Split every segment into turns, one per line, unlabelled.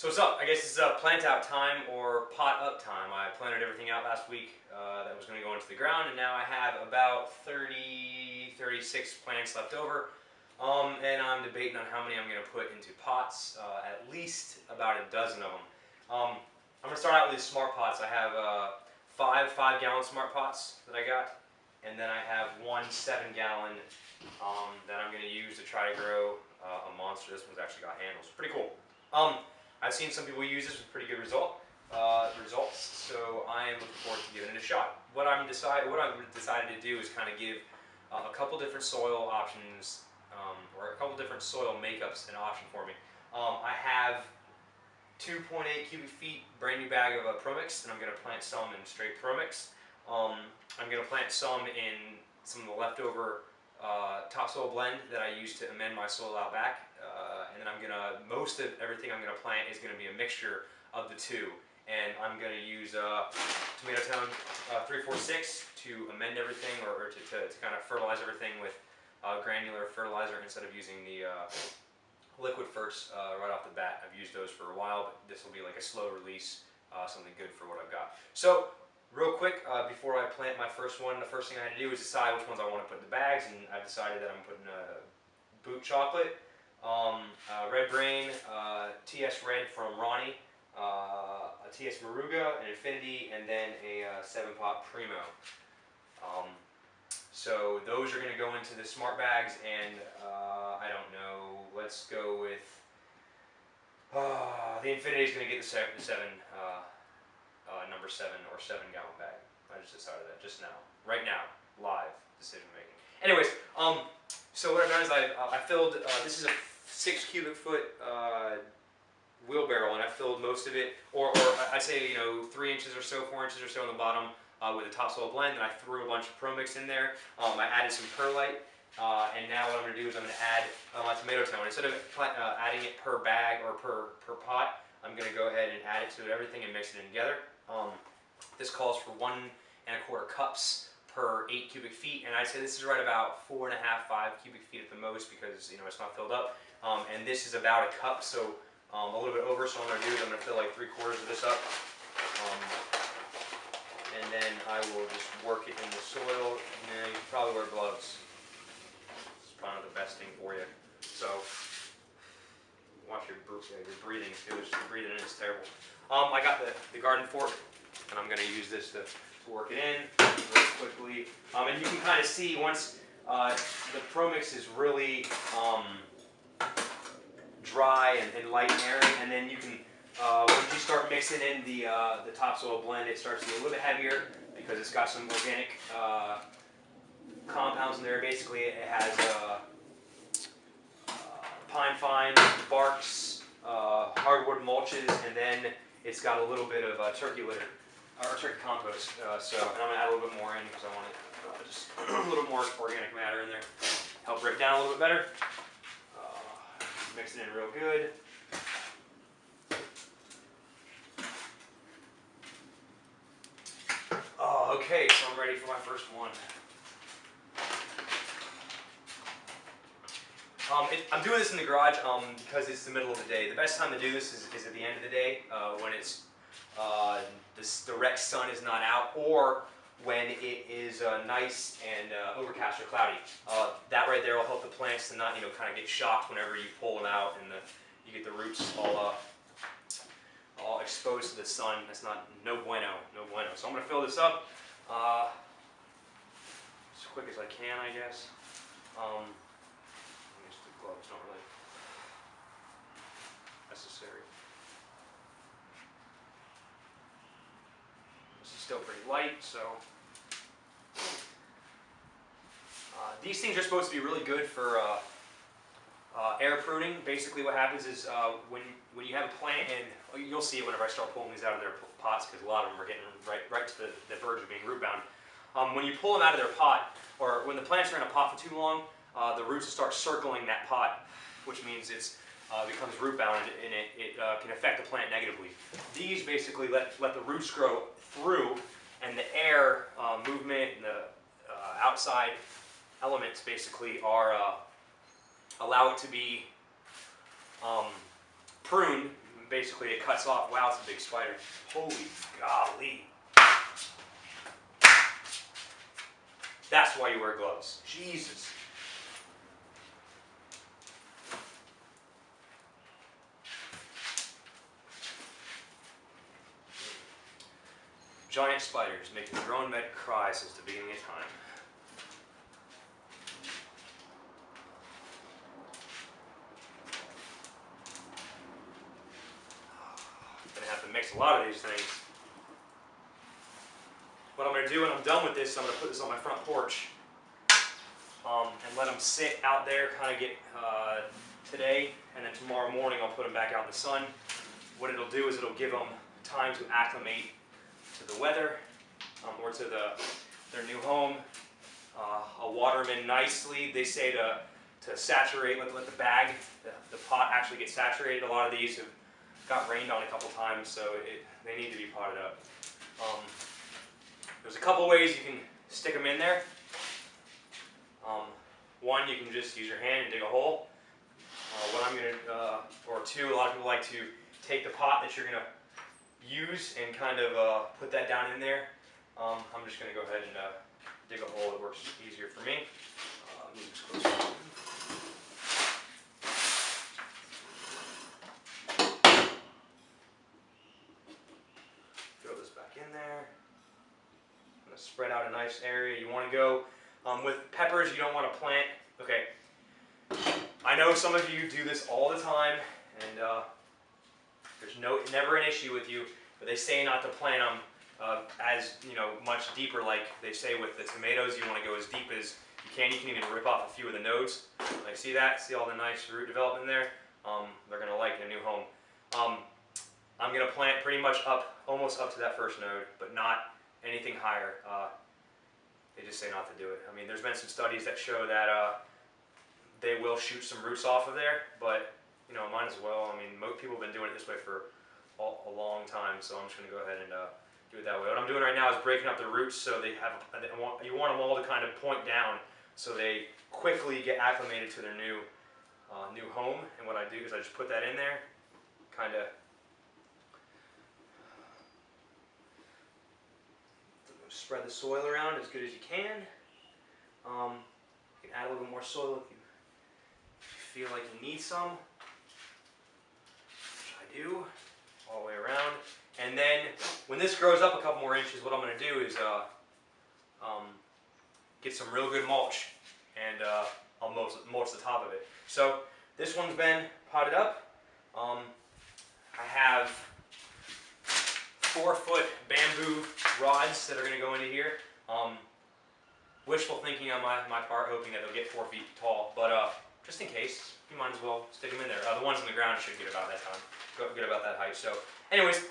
So what's up? I guess it's plant out time or pot up time. I planted everything out last week that was going to go into the ground, and now I have about 36 plants left over. And I'm debating on how many I'm going to put into pots, at least about a dozen of them. I'm going to start out with these smart pots. I have five 5-gallon smart pots that I got, and then I have one 7-gallon that I'm going to use to try to grow a monster. This one's actually got handles. Pretty cool. I've seen some people use this with pretty good results, so I am looking forward to giving it a shot. What I've decided to do is kind of give a couple different soil options, or a couple different soil makeups an option for me. I have 2.8 cubic feet brand new bag of ProMix, and I'm going to plant some in straight ProMix. I'm going to plant some in some of the leftover topsoil blend that I used to amend my soil out back. And then most of everything I'm going to plant is going to be a mixture of the two. And I'm going to use Tomato Tone 346 to amend everything, or to kind of fertilize everything with granular fertilizer instead of using the liquid first right off the bat. I've used those for a while, but this will be like a slow release, something good for what I've got. So real quick, before I plant my first one, the first thing I had to do is decide which ones I want to put in the bags, and I've decided that I'm putting a Boot Chocolate, Red Brain, TS Red from Ronnie, a TS Maruga, an Infinity, and then a 7-pot Primo. So those are going to go into the smart bags, and I don't know, let's go with, the Infinity is going to get the number 7 or 7-gallon bag. I just decided that just now, right now, live decision making. Anyways, so what I've done is I filled, this is a 6 cubic foot wheelbarrow, and I filled most of it, or I'd say 3 inches or so, 4 inches or so on the bottom with a topsoil blend, and I threw a bunch of ProMix in there. I added some perlite, and now what I'm going to do is I'm going to add my Tomato Tone. Instead of adding it per bag or per pot, I'm going to go ahead and add it to everything and mix it in together. This calls for 1 1/4 cups per 8 cubic feet, and I'd say this is right about 4.5, 5 cubic feet at the most, because it's not filled up. And this is about a cup, so a little bit over. So what I'm going to do is I'm going to fill like 3/4 of this up, and then I will just work it in the soil. And you can probably wear gloves. It's probably not the best thing for you. So watch your breathing too. Your breathing in is terrible. I got the garden fork, and I'm going to use this to work it in really quickly. And you can kind of see once the ProMix is really dry and light and airy, and then you can, once you start mixing in the topsoil blend, it starts to get a little bit heavier because it's got some organic compounds in there. Basically, it has pine fines, barks, hardwood mulches, and then it's got a little bit of turkey litter, or turkey compost. And I'm going to add a little bit more in because I want it just a little more organic matter in there. Help break down a little bit better. Mix it in real good. Oh, okay, so I'm ready for my first one. I'm doing this in the garage because it's the middle of the day. The best time to do this is at the end of the day, when it's the direct sun is not out, or when it is nice and overcast or cloudy. That right there will help the plants to not kind of get shocked whenever you pull them out and you get the roots all exposed to the sun. That's no bueno. So I'm going to fill this up as quick as I can, I guess. The gloves don't really necessary. This is still pretty light, so these things are supposed to be really good for air pruning. Basically what happens is when you have a plant, and you'll see it whenever I start pulling these out of their pots, because a lot of them are getting right to the verge of being root bound. When you pull them out of their pot, or when the plants are in a pot for too long, the roots will start circling that pot, which means it becomes root bound, and it can affect the plant negatively. These basically let the roots grow through, and the air movement and the outside elements basically allow it to be pruned, basically it cuts off. Wow, it's a big spider. Holy golly. That's why you wear gloves. Jesus. Giant spiders making the drone med cry since the beginning of time. Gonna have to mix a lot of these things. What I'm gonna do when I'm done with this, I'm gonna put this on my front porch and let them sit out there, kind of get today, and then tomorrow morning I'll put them back out in the sun. What it'll do is it'll give them time to acclimate to the weather or to their new home. I'll water them in nicely. They say to saturate, let the bag, the pot actually get saturated. A lot of these have got rained on a couple times, so they need to be potted up. There's a couple ways you can stick them in there. One, you can just use your hand and dig a hole. Or two, a lot of people like to take the pot that you're gonna use and kind of put that down in there. I'm just gonna go ahead and dig a hole. It works easier for me. Move this closer. Throw this back in there. I'm gonna spread out a nice area. You want to go with peppers. You don't want to plant. Okay. I know some of you do this all the time, and there's never an issue with you. But they say not to plant them as much deeper. Like they say with the tomatoes, you want to go as deep as you can. You can even rip off a few of the nodes. Like see that? See all the nice root development there? They're gonna like a new home. I'm gonna plant pretty much almost up to that first node, but not anything higher. They just say not to do it. I mean, there's been some studies that show that they will shoot some roots off of there, but might as well. I mean, most people have been doing it this way for a long time, so I'm just going to go ahead and do it that way. What I'm doing right now is breaking up the roots so you want them all to kind of point down so they quickly get acclimated to their new home. And what I do is I just put that in there, kind of spread the soil around as good as you can. You can add a little bit more soil if you feel like you need some, which I do, all the way around. And then when this grows up a couple more inches, what I'm going to do is get some real good mulch, and I'll mulch the top of it. So this one's been potted up. I have 4-foot bamboo rods that are going to go into here. Wishful thinking on my part, hoping that they'll get 4 feet tall, but just in case, you might as well stick them in there. The ones on the ground should get about that height. So anyways,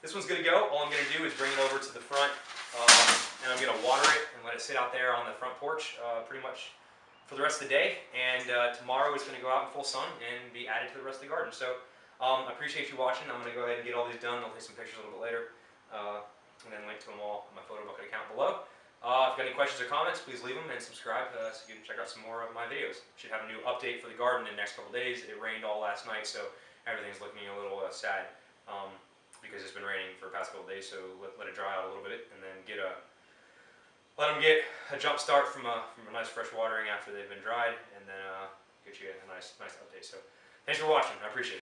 this one's going to go. All I'm going to do is bring it over to the front, and I'm going to water it and let it sit out there on the front porch pretty much for the rest of the day. And tomorrow it's going to go out in full sun and be added to the rest of the garden. So I appreciate you watching. I'm going to go ahead and get all these done. I'll take some pictures a little bit later, and then link to them all in my photo bucket account below. If you've got any questions or comments, please leave them and subscribe so you can check out some more of my videos. Should have a new update for the garden in the next couple days. It rained all last night, so everything's looking a little sad because it's been raining for the past couple days. So let it dry out a little bit, and then let them get a jump start from a nice fresh watering after they've been dried, and then get you a nice update. So thanks for watching. I appreciate it.